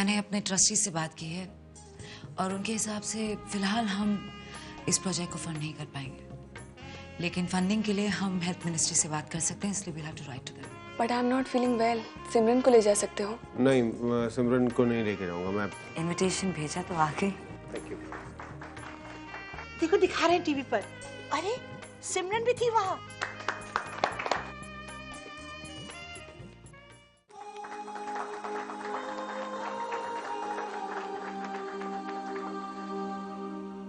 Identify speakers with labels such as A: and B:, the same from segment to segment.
A: मैंने अपने ट्रस्टी से बात की है और उनके हिसाब से फिलहाल हम इस प्रोजेक्ट को फंड नहीं कर पाएंगे, लेकिन फंडिंग के लिए हम हेल्थ मिनिस्ट्री से बात कर सकते हैं, इसलिए we have to write to them.
B: But I am not feeling well. Simran को ले जा सकते हो?
C: नहीं, सिमरन को नहीं लेके जाऊंगा मैं।
A: इनविटेशन भेजा तो आ गई।
C: Thank you.
D: देखो दिखा रहे हैं टीवी पर, अरे सिमरन भी थी वहाँ।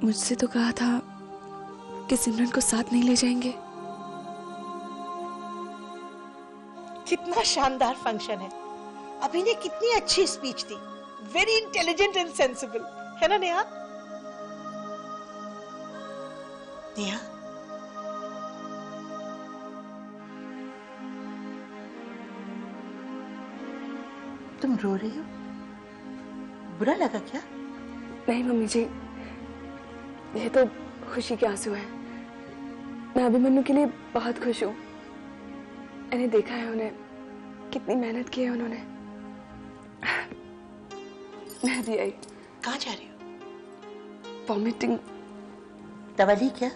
B: मुझसे तो कहा था कि सिमरन को साथ नहीं ले जाएंगे।
D: कितना शानदार फंक्शन है। अभी ने कितनी अच्छी speech the, very intelligent and sensible, है ना नेहा? नेहा, तुम रो रही हो? बुरा लगा क्या?
B: नहीं मम्मी जी, ये तो खुशी के आंसू हैं। मैं अभिमन्यु के लिए बहुत खुश हूँ। मैंने देखा है उन्हें, कितनी मेहनत की है उन्होंने। मैं भी आई।
D: कहाँ जा रही हो?
B: वॉमिटिंग।
D: दवा ली क्या?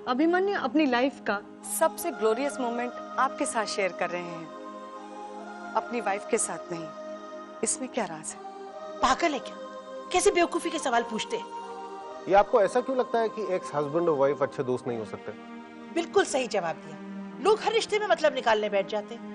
E: अभिमन्यु अपनी लाइफ का सबसे ग्लोरियस मोमेंट आपके साथ शेयर कर रहे हैं, अपनी वाइफ के साथ नहीं। इसमें क्या राज है?
D: पागल है क्या? कैसे बेवकूफी के सवाल पूछते हैं?
C: ये आपको ऐसा क्यों लगता है कि एक्स हस्बैंड और वाइफ अच्छे दोस्त नहीं हो सकते?
D: बिल्कुल सही जवाब दिया। लोग हर रिश्ते में मतलब निकालने बैठ जाते हैं।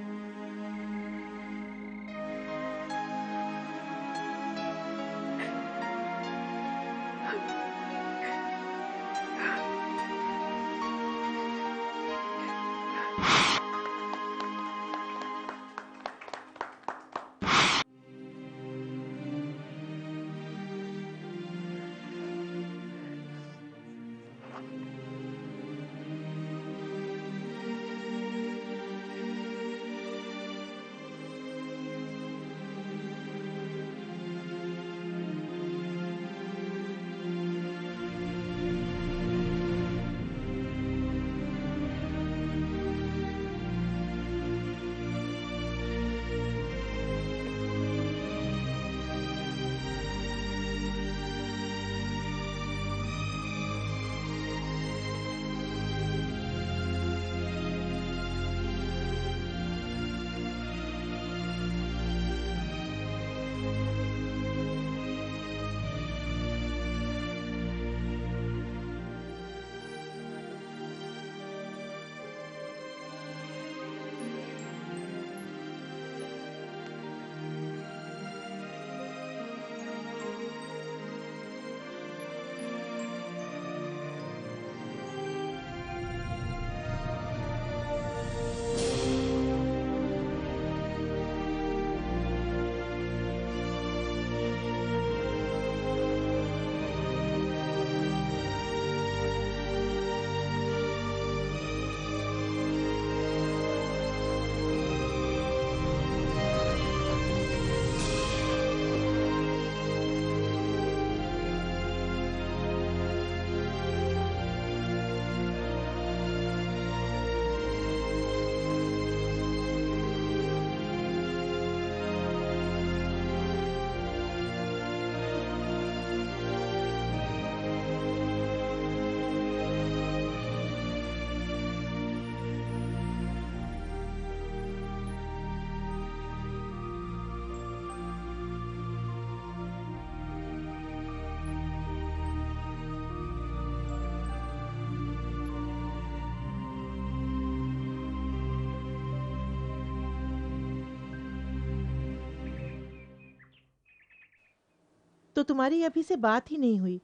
D: तो तुम्हारी अभी से बात ही नहीं हुई।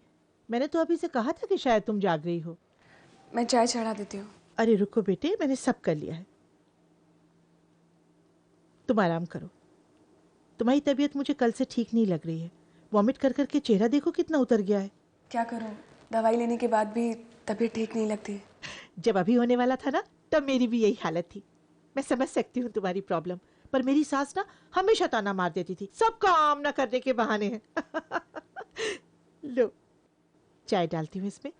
D: मैंने तो अभी से कहा था कि शायद तुम जाग रही हो।
B: मैं चाय चढ़ा देती हूँ।
D: अरे रुको बेटे, मैंने सब कर लिया है। तुम आराम करो। तुम्हारी तबीयत मुझे कल से ठीक नहीं लग रही है। वॉमिट कर करके चेहरा देखो कितना उतर गया है।
B: क्या करूँ, दवाई लेने के बाद भी तबीयत ठीक नहीं लगती।
D: जब अभी होने वाला था ना, तब मेरी भी यही हालत थी। मैं समझ सकती हूँ तुम्हारी प्रॉब्लम, पर मेरी सास ना हमेशा ताना मार देती थी, सब काम ना करने के बहाने हैं। लो चाय डालती हूँ इसमें,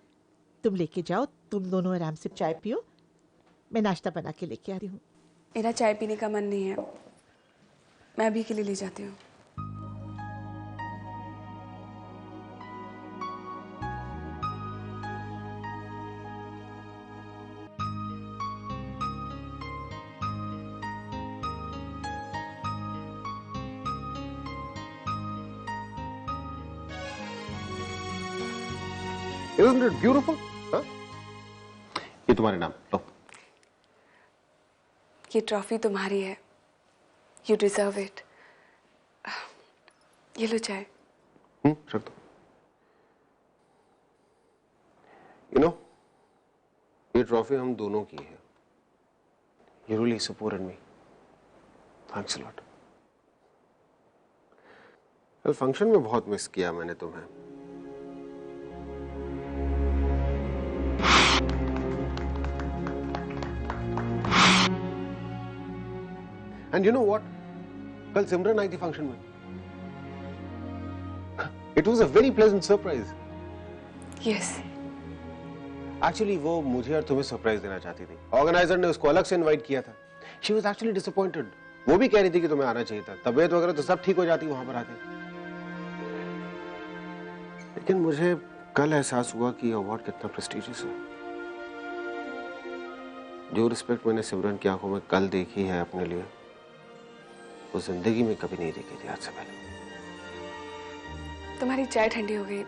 D: तुम लेके जाओ, तुम दोनों आराम से चाय पियो। मैं नाश्ता बना के लेके आ रही हूँ।
B: मेरा चाय पीने का मन नहीं है, मैं अभी के लिए ले जाती हूँ।
C: Isn't it beautiful? हाँ? ये तुम्हारे नाम लो।
B: ये ट्रॉफी तुम्हारी है, यू डिजर्व इट। ये लो चाय।
C: रख दो। You know, ये ट्रॉफी हम दोनों की है। You really supported me. Thanks a lot. कल फंक्शन में बहुत मिस किया मैंने तुम्हें। And you know what? कल सिमरन आई थी फंक्शन में। It was a very pleasant surprise.
B: Yes.
C: Actually वो मुझे और तुम्हें सरप्राइज देना चाहती थी। ऑर्गेनाइजर ने उसको अलग से इनवाइट किया था। She was actually disappointed. वो भी कह रही थी कि तुम्हें आना चाहिए था। तबीयत वगैरह तो सब ठीक हो जाती वहां पर आके। लेकिन मुझे कल एहसास हुआ कि अवार्ड कितना प्रेस्टिजियस है। जो रिस्पेक्ट मैंने सिमरन की आंखों में कल देखी है अपने लिए, वो जिंदगी में कभी नहीं देखी थी आज से पहले।
B: तुम्हारी चाय ठंडी हो गई,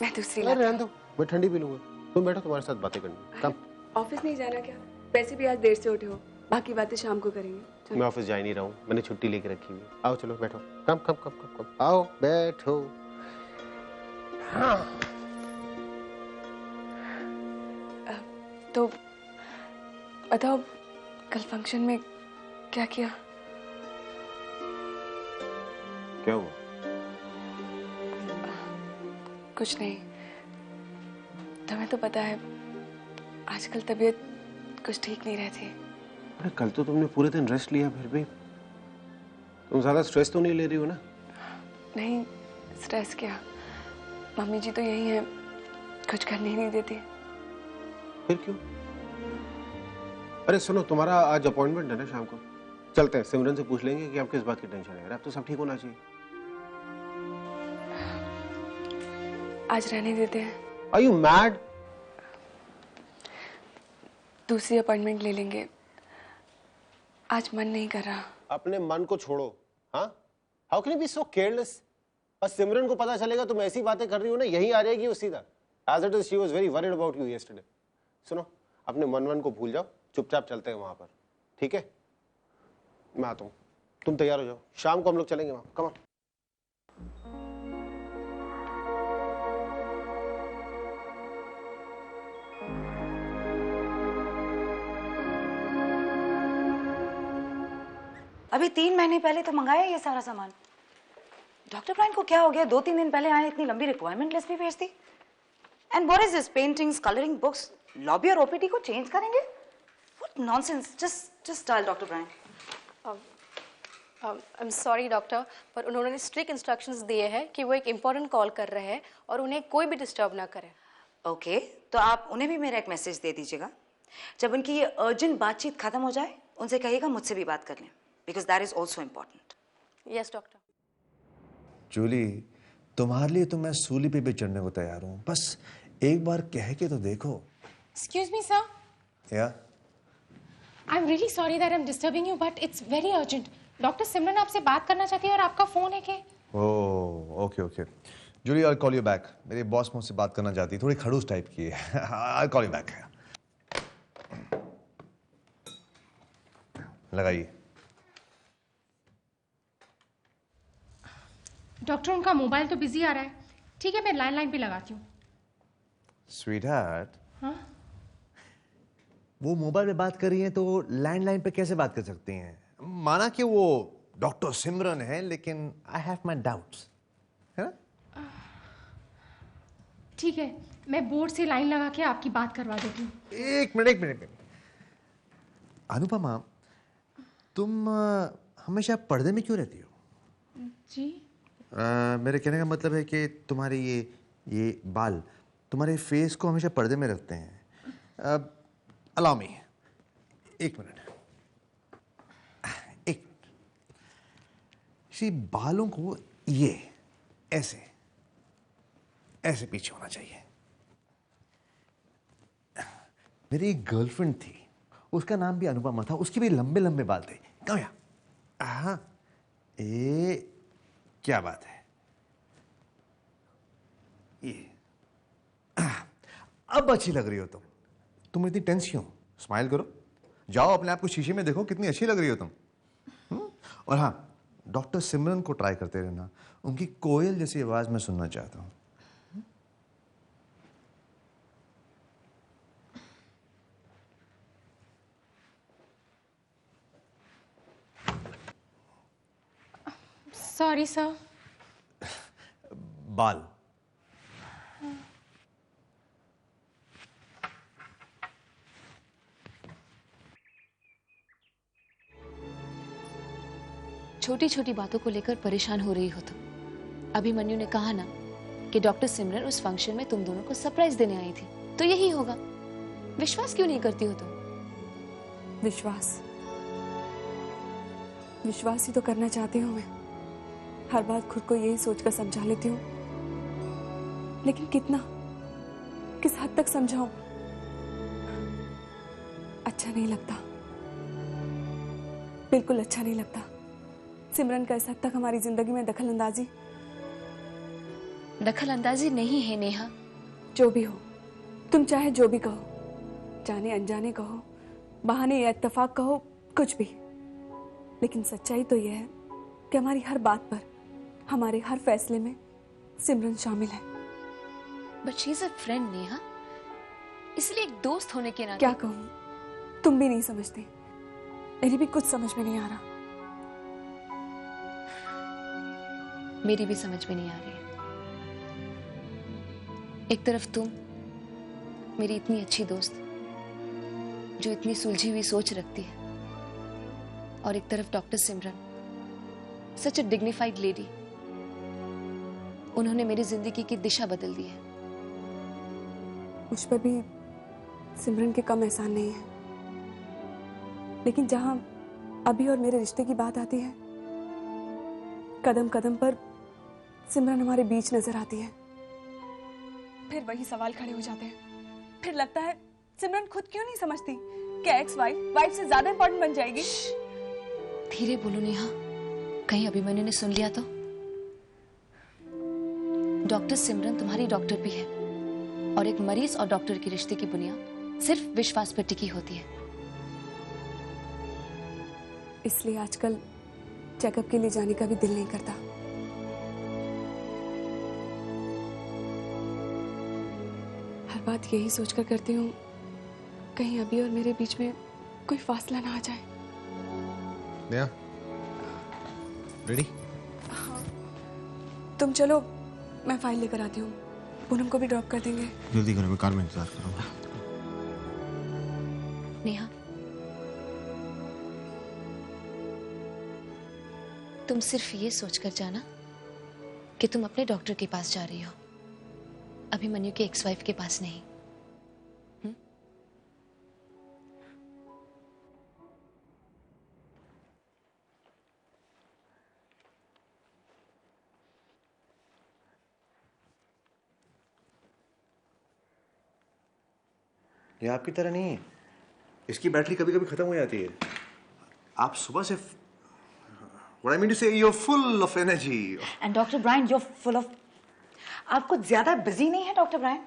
B: मैं दूसरी
C: अरे रहने दो, मैं ठंडी पी लूंगा। तुम बैठो, तुम्हारे साथ बातें करनी। कम।
B: ऑफिस नहीं जाना क्या? वैसे भी आज देर से उठे हो, बाकी बातें शाम को करेंगे। चलो।
C: मैं ऑफिस जा ही नहीं रहा हूँ, मैंने छुट्टी लेके रखी हुई। आओ चलो बैठो। कम कम कम कम कम आओ बैठो। हाँ।
B: तो बताओ कल फंक्शन में क्या किया?
C: क्या हुआ?
B: कुछ नहीं, तुम्हें तो पता है आजकल तबीयत कुछ ठीक नहीं रहती।
C: अरे कल तो तुमने पूरे दिन रेस्ट लिया, फिर भी तुम ज्यादा स्ट्रेस तो नहीं ले रही हो ना?
B: नहीं, स्ट्रेस क्या, मम्मी जी तो यही है, कुछ करने ही नहीं देती।
C: फिर क्यों? अरे सुनो, तुम्हारा आज अपॉइंटमेंट है ना शाम को, चलते हैं। सिमरन से पूछ लेंगे कि आप किस बात की टेंशन है। अब तो सब ठीक होना चाहिए।
B: आज रहने देते हैं।
C: Are you mad?
B: दूसरी अपॉइंटमेंट ले लेंगे, आज मन नहीं कर रहा।
C: अपने मन को छोड़ो। हाँ? How can you be so careless? और सिमरन को पता चलेगा तुम ऐसी बातें कर रही हो ना, यही आ जाएगी वो सीधा। As it is, she was very worried about you yesterday. सुनो, अपने मन को भूल जाओ, चुपचाप चलते हैं वहां पर, ठीक है? मैं आता हूँ, तुम तैयार हो जाओ, शाम को हम लोग चलेंगे वहां। Come on.
A: अभी 3 महीने पहले तो मंगाया ये सारा सामान। डॉक्टर ब्रायन को क्या हो गया? 2-3 दिन पहले आए, इतनी लंबी रिक्वायरमेंट लिस्ट भी भेज दी। And what is this? Paintings, colouring books, lobby और ओपीडी को चेंज करेंगे? What nonsense. Just tell doctor Brian.
F: I am sorry doctor, पर उन्होंने स्ट्रिक्ट इंस्ट्रक्शंस दिए हैं कि वो एक इम्पोर्टेंट कॉल कर रहे हैं और उन्हें कोई भी डिस्टर्ब ना करे।
A: ओके, तो आप उन्हें भी मेरा एक मैसेज दे दीजिएगा। जब उनकी ये अर्जेंट बातचीत खत्म हो जाए, उनसे कहिएगा मुझसे भी बात कर लें, because that is also important.
F: Yes doctor.
G: Julie, तुम्हारे लिए तो मैं सूली पे भी चढ़ने को तैयार हूँ, बस एक बार कह के तो देखो।
H: Excuse me, sir.
G: या?
H: I'm really sorry that I'm disturbing you, but it's very urgent. Doctor Simran आपसे बात करना चाहती है और आपका फोन है क्या?
G: Oh, okay okay. Julie, I call you back. मेरी बॉस मुझसे बात करना चाहती है, थोड़ी खड़ूस टाइप की है। आई कॉल यू बैक। लगाइए।
H: डॉक्टर उनका मोबाइल तो बिजी आ रहा है। ठीक है, मैं लैंडलाइन पे लगाती हूँ।
G: स्वीटहार्ट,
H: हाँ?
G: वो मोबाइल पे बात कर रही हैं तो लैंडलाइन पे कैसे बात कर सकती हैं? माना कि वो डॉक्टर सिमरन है, लेकिन आई हैव माय डाउट्स, है ना?
H: ठीक है, मैं बोर्ड से लाइन लगा के आपकी बात करवा देती हूँ।
G: एक मिनट। अनुपमा, तुम हमेशा पर्दे में क्यों रहती हो?
H: जी?
G: मेरे कहने का मतलब है कि तुम्हारे ये बाल तुम्हारे फेस को हमेशा पर्दे में रखते हैं। अलाउ मी, एक मिनट। किसी बालों को ये ऐसे ऐसे पीछे होना चाहिए। मेरी एक गर्लफ्रेंड थी, उसका नाम भी अनुपमा था, उसके भी लंबे लंबे बाल थे। कहाँ या? हाँ, क्या बात है, ये अब अच्छी लग रही हो तुम। तुम इतनी टेंस क्यों? स्माइल करो, जाओ अपने आप को शीशे में देखो, कितनी अच्छी लग रही हो तुम। और हाँ, डॉक्टर सिमरन को ट्राई करते रहना, उनकी कोयल जैसी आवाज मैं सुनना चाहता हूं।
H: Sorry sir.
G: बाल
I: छोटी छोटी बातों को लेकर परेशान हो रही हो तुम। अभिमन्यु ने कहा ना कि डॉक्टर सिमरन उस फंक्शन में तुम दोनों को सरप्राइज देने आई थी, तो यही होगा। विश्वास क्यों नहीं करती हो तुम?
B: विश्वास ही तो करना चाहती हूँ मैं। हर बात खुद को यही सोचकर समझा लेती हूँ, लेकिन कितना, किस हद तक समझाऊं? अच्छा नहीं लगता, बिल्कुल अच्छा नहीं लगता। सिमरन का इस हद तक हमारी जिंदगी में दखल अंदाजी
I: नहीं है नेहा।
B: जो भी हो, तुम चाहे जो भी कहो, जाने अनजाने कहो, बहाने या इत्तेफाक कहो, कुछ भी, लेकिन सच्चाई तो यह है कि हमारी हर बात पर, हमारे हर फैसले में सिमरन शामिल है।
I: But she is a friend Neha, इसलिए एक दोस्त होने के नाते।
B: क्या कहूं, तुम भी नहीं समझती, मेरी भी कुछ समझ में नहीं आ रहा।
I: मेरी भी समझ में नहीं आ रही है। एक तरफ तुम, मेरी इतनी अच्छी दोस्त जो इतनी सुलझी हुई सोच रखती है, और एक तरफ डॉक्टर सिमरन, सच अ डिग्निफाइड लेडी। उन्होंने मेरी जिंदगी की दिशा बदल दी है।
B: मुझ पर भी सिमरन के कम एहसान नहीं है, लेकिन जहां अभी और मेरे रिश्ते की बात आती है, कदम कदम पर सिमरन हमारे बीच नजर आती है। फिर वही सवाल खड़े हो जाते हैं। फिर लगता है सिमरन खुद क्यों नहीं समझती कि एक्स वाइफ से ज्यादा इंपॉर्टेंट बन जाएगी।
I: धीरे बोलो नेहा, कहीं अभिमन्यु ने सुन लिया तो। डॉक्टर सिमरन तुम्हारी डॉक्टर भी है, और एक मरीज और डॉक्टर के रिश्ते की बुनियाद सिर्फ विश्वास पर टिकी होती है।
B: इसलिए आजकल चेकअप के लिए जाने का भी दिल नहीं करता। हर बात यही सोचकर करती हूँ, कहीं अभी और मेरे बीच में कोई फासला ना आ जाए।
G: नेहा, रेडी?
B: तुम चलो, मैं फाइल लेकर आती हूँ। पूनम को भी ड्रॉप कर देंगे।
C: जल्दी करो, मैं कार में इंतजार करूंगा।
I: नेहा, तुम सिर्फ ये सोचकर जाना कि तुम अपने डॉक्टर के पास जा रही हो, अभिमन्यु के एक्स वाइफ के पास नहीं।
G: ये आपकी तरह नहीं है, इसकी बैटरी कभी कभी खत्म हो जाती है। आप सुबह से What I mean to say, you're full of energy.
A: And Dr. Brian, you're full of... आप कुछ ज्यादा बिजी नहीं है डॉक्टर ब्रायन?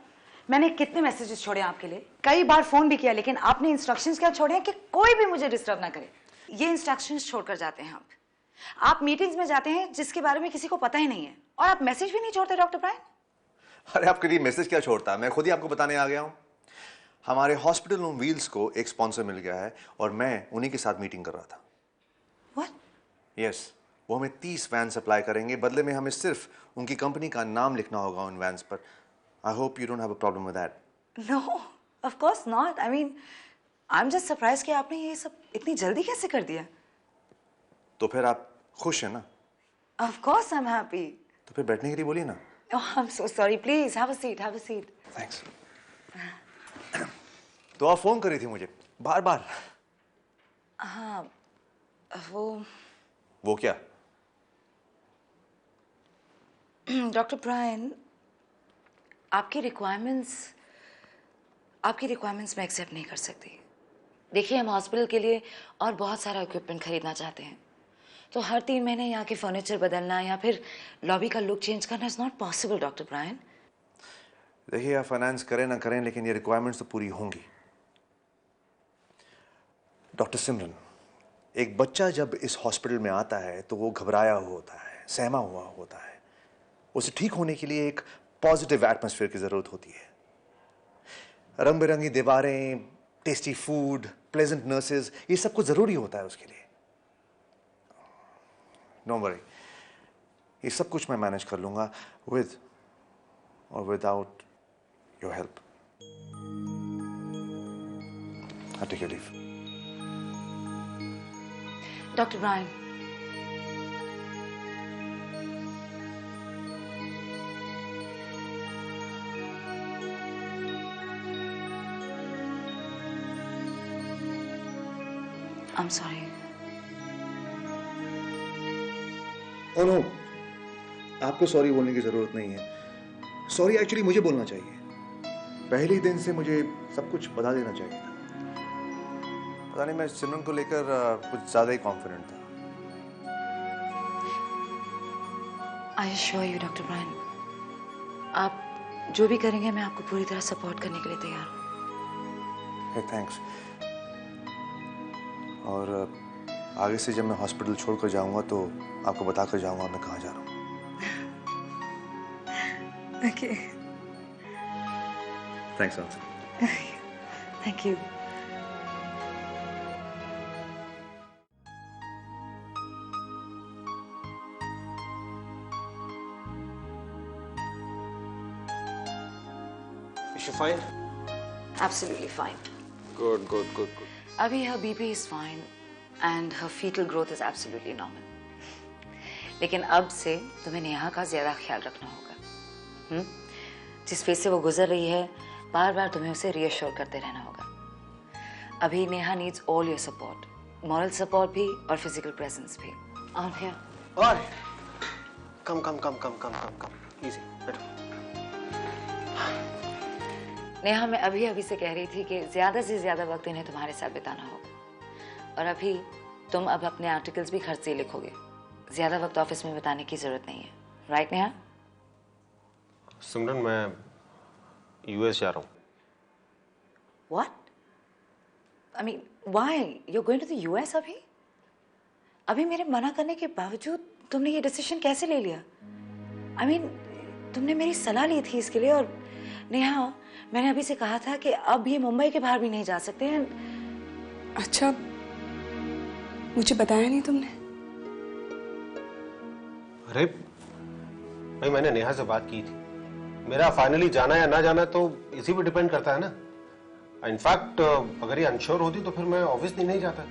A: मैंने कितने मैसेजेस छोड़े आपके लिए, कई बार फोन भी किया, लेकिन आपने इंस्ट्रक्शंस क्या छोड़े हैं कि कोई भी मुझे डिस्टर्ब ना करे। ये इंस्ट्रक्शंस छोड़कर जाते हैं आप मीटिंग्स में जाते हैं जिसके बारे में किसी को पता ही नहीं है, और आप मैसेज भी नहीं छोड़ते डॉक्टर ब्रायन।
G: अरे आपके लिए मैसेज क्या छोड़ता, मैं खुद ही आपको बताने आ गया हूँ। हमारे हॉस्पिटल ऑन व्हील्स को एक स्पॉन्सर मिल गया है, और मैं उन्हीं के साथ मीटिंग कर रहा था।
A: What?
G: यस, वो हमें 30 वैन सप्लाई करेंगे, बदले में हमें सिर्फ उनकी कंपनी का नाम लिखना होगा उन वैन्स पर। I hope you don't have a problem with that.
A: No, of course not. I mean, I am just surprise कि आपने ये सब इतनी जल्दी कैसे कर दिया।
G: तो फिर आप खुश हैं ना?
A: Of course I am happy.
G: तो फिर बैठने के लिए बोलिए ना।
A: I am so sorry, please have a seat, have a seat.
G: Thanks. तो आप फोन करी थी मुझे बार बार।
A: हाँ, वो
G: क्या?
A: डॉक्टर ब्रायन, आपकी रिक्वायरमेंट्स मैं एक्सेप्ट नहीं कर सकती। देखिए, हम हॉस्पिटल के लिए और बहुत सारा इक्विपमेंट खरीदना चाहते हैं, तो हर 3 महीने यहाँ के फर्नीचर बदलना या फिर लॉबी का लुक चेंज करना is not possible doctor Brian.
G: देखिए, आप फाइनेंस करें ना करें, लेकिन ये रिक्वायरमेंट्स तो पूरी होंगी। डॉक्टर सिमरन, एक बच्चा जब इस हॉस्पिटल में आता है तो वो घबराया हुआ होता है, सहमा हुआ होता है। उसे ठीक होने के लिए एक पॉजिटिव एटमॉस्फेयर की जरूरत होती है। रंग बिरंगी दीवारें, टेस्टी फूड, प्लेजेंट नर्सेज, ये सब कुछ जरूरी होता है उसके लिए। डोंट वरी, ये सब कुछ मैं मैनेज कर लूंगा विद और without your help. I take your leave.
A: Doctor Brian, I'm sorry.
G: Oh no, आपको सॉरी बोलने की जरूरत नहीं है। सॉरी एक्चुअली मुझे बोलना चाहिए। पहले ही दिन से मुझे सब कुछ बता देना चाहिए था। पता नहीं, मैं सिमरन को लेकर कुछ ज्यादा ही कॉन्फिडेंट था।
A: I assure you, doctor Brian, आप जो भी करेंगे मैं आपको पूरी तरह सपोर्ट करने के लिए तैयार हूँ।
G: Hey, thanks. और आगे से जब मैं हॉस्पिटल छोड़कर जाऊंगा तो आपको बताकर जाऊंगा मैं कहाँ जा रहा हूँ।
A: Okay.
G: Thanks answer.
A: Thank you.
C: Is she fine?
A: Absolutely fine.
C: Good.
A: Abhi her BP is fine and her fetal growth is absolutely normal. लेकिन अब से तुम्हें नेहा का ज्यादा ख्याल रखना होगा। जिस फेज से वो गुजर रही है, बार बार तुम्हें उसे रीअश्योर करते रहना होगा। अभी Neha needs all your support, moral support भी और फिजिकल प्रेजेंस भी। और हियर,
C: और कम इजी, बैठो।
A: नेहा, मैं अभी से कह रही थी कि ज्यादा से ज्यादा वक्त इन्हें तुम्हारे साथ बिताना होगा। और अभी तुम अब अपने आर्टिकल्स भी घर से लिखोगे, ज्यादा वक्त ऑफिस में बिताने की जरूरत नहीं है। राइट नेहा?
C: सिमरन, मैं यूएस जा रहा हूँ।
A: What? I mean, why? You're going to the US अभी? अभी मेरे मना करने के बावजूद तुमने ये डिसीजन कैसे ले लिया? I mean, तुमने मेरी सलाह ली थी इसके लिए। और नेहा, मैंने अभी से कहा था कि अब ये मुंबई के बाहर भी नहीं जा सकते हैं।
B: अच्छा, मुझे बताया नहीं तुमने?
C: अरे भाई, मैंने नेहा से बात की थी। मेरा फाइनली जाना या ना जाना तो इसी पे डिपेंड करता है ना। इनफैक्ट अगर ये अनश्योर होती तो फिर मैं ऑब्वियसली नहीं जाता।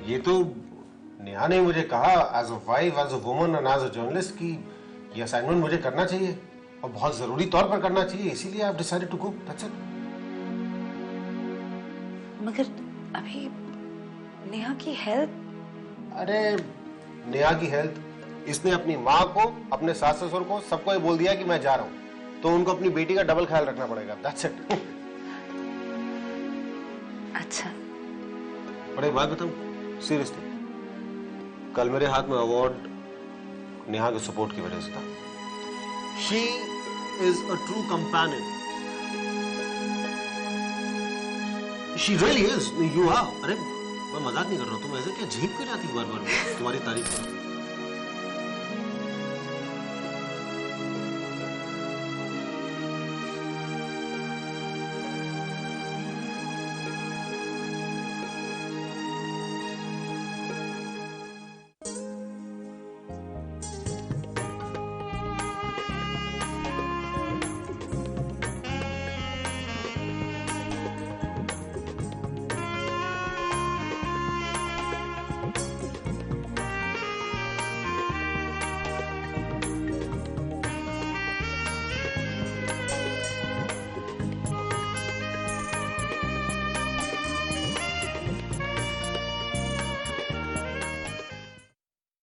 C: ये तो नेहा ने मुझे कहा as a wife, as a woman and as a journalist कि ये असाइनमेंट मुझे करना चाहिए और बहुत जरूरी तौर पर करना चाहिए, इसीलिए I have decided to go. That's it.
A: मगर अभी नेहा की हेल्थ।
C: अरे नेहा की हेल्थ, इसने अपनी माँ को, अपने सास ससुर को, सबको ये बोल दिया कि मैं जा रहा हूँ, तो उनको अपनी बेटी का डबल ख्याल रखना पड़ेगा। That's it.
A: अच्छा,
C: और एक बात बताऊं सीरियसली, कल मेरे हाथ में अवार्ड नेहा के सपोर्ट की वजह से था। She is a true companion. She really is. You are. अरे मैं मजाक नहीं कर रहा हूं, तुम ऐसे क्या झेप कर जाती बार बार तुम्हारी तारीफ।